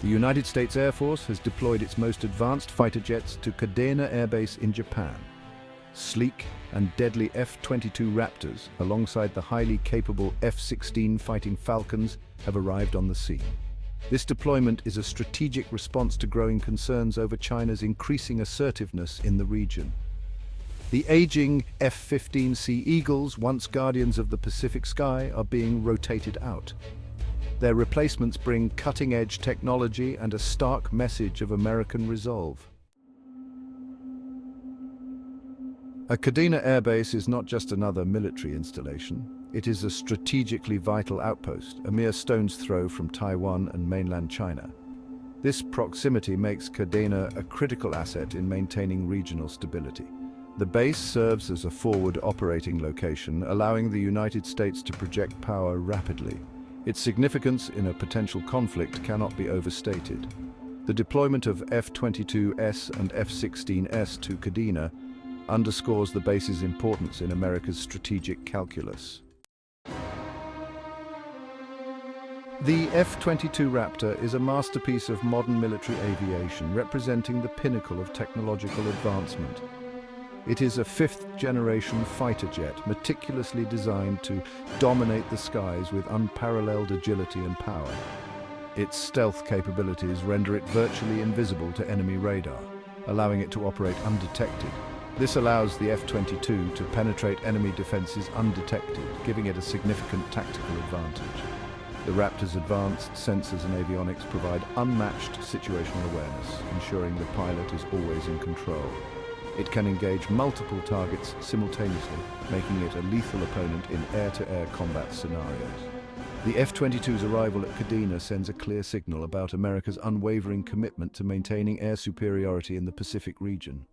The United States Air Force has deployed its most advanced fighter jets to Kadena Air Base in Japan. Sleek and deadly F-22 Raptors, alongside the highly capable F-16 fighting Falcons, have arrived on the scene. This deployment is a strategic response to growing concerns over China's increasing assertiveness in the region. The aging F-15C Eagles, once guardians of the Pacific sky, are being rotated out. Their replacements bring cutting-edge technology and a stark message of American resolve. A Kadena Air Base is not just another military installation. It is a strategically vital outpost, a mere stone's throw from Taiwan and mainland China. This proximity makes Kadena a critical asset in maintaining regional stability. The base serves as a forward operating location, allowing the United States to project power rapidly. Its significance in a potential conflict cannot be overstated. The deployment of F-22S and F-16S to Kadena underscores the base's importance in America's strategic calculus. The F-22 Raptor is a masterpiece of modern military aviation, representing the pinnacle of technological advancement. It is a fifth-generation fighter jet, meticulously designed to dominate the skies with unparalleled agility and power. Its stealth capabilities render it virtually invisible to enemy radar, allowing it to operate undetected. This allows the F-22 to penetrate enemy defenses undetected, giving it a significant tactical advantage. The Raptor's advanced sensors and avionics provide unmatched situational awareness, ensuring the pilot is always in control. It can engage multiple targets simultaneously, making it a lethal opponent in air-to-air combat scenarios. The F-22's arrival at Kadena sends a clear signal about America's unwavering commitment to maintaining air superiority in the Pacific region.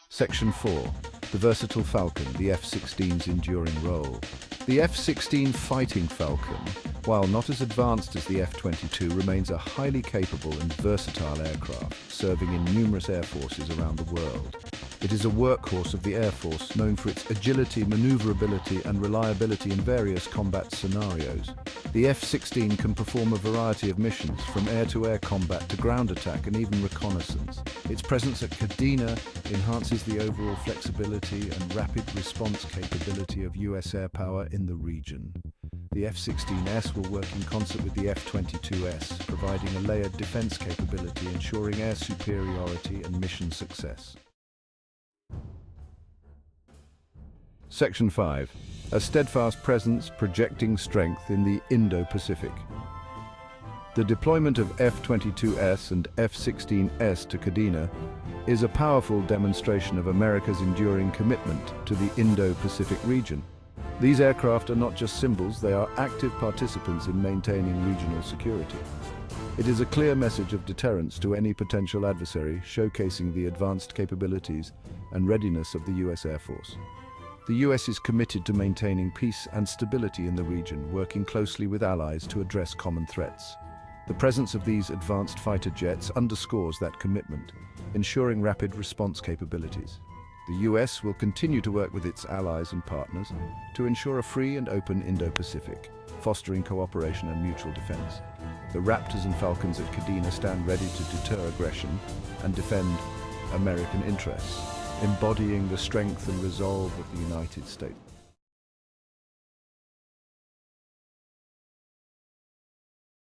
Section 4. The versatile Falcon, the F-16's enduring role. The F-16 Fighting Falcon, while not as advanced as the F-22, remains a highly capable and versatile aircraft, serving in numerous air forces around the world. It is a workhorse of the Air Force, known for its agility, maneuverability, and reliability in various combat scenarios. The F-16 can perform a variety of missions, from air-to-air combat to ground attack and even reconnaissance. Its presence at Kadena enhances the overall flexibility and rapid response capability of U.S. air power in the region. The F-16S will work in concert with the F-22S, providing a layered defense capability, ensuring air superiority and mission success. Section 5. A steadfast presence projecting strength in the Indo-Pacific. The deployment of F-22S and F-16S to Kadena is a powerful demonstration of America's enduring commitment to the Indo-Pacific region. These aircraft are not just symbols, they are active participants in maintaining regional security. It is a clear message of deterrence to any potential adversary, showcasing the advanced capabilities and readiness of the U.S. Air Force. The U.S. is committed to maintaining peace and stability in the region, working closely with allies to address common threats. The presence of these advanced fighter jets underscores that commitment, ensuring rapid response capabilities. The U.S. will continue to work with its allies and partners to ensure a free and open Indo-Pacific, fostering cooperation and mutual defense. The Raptors and Falcons at Kadena stand ready to deter aggression and defend American interests, embodying the strength and resolve of the United States.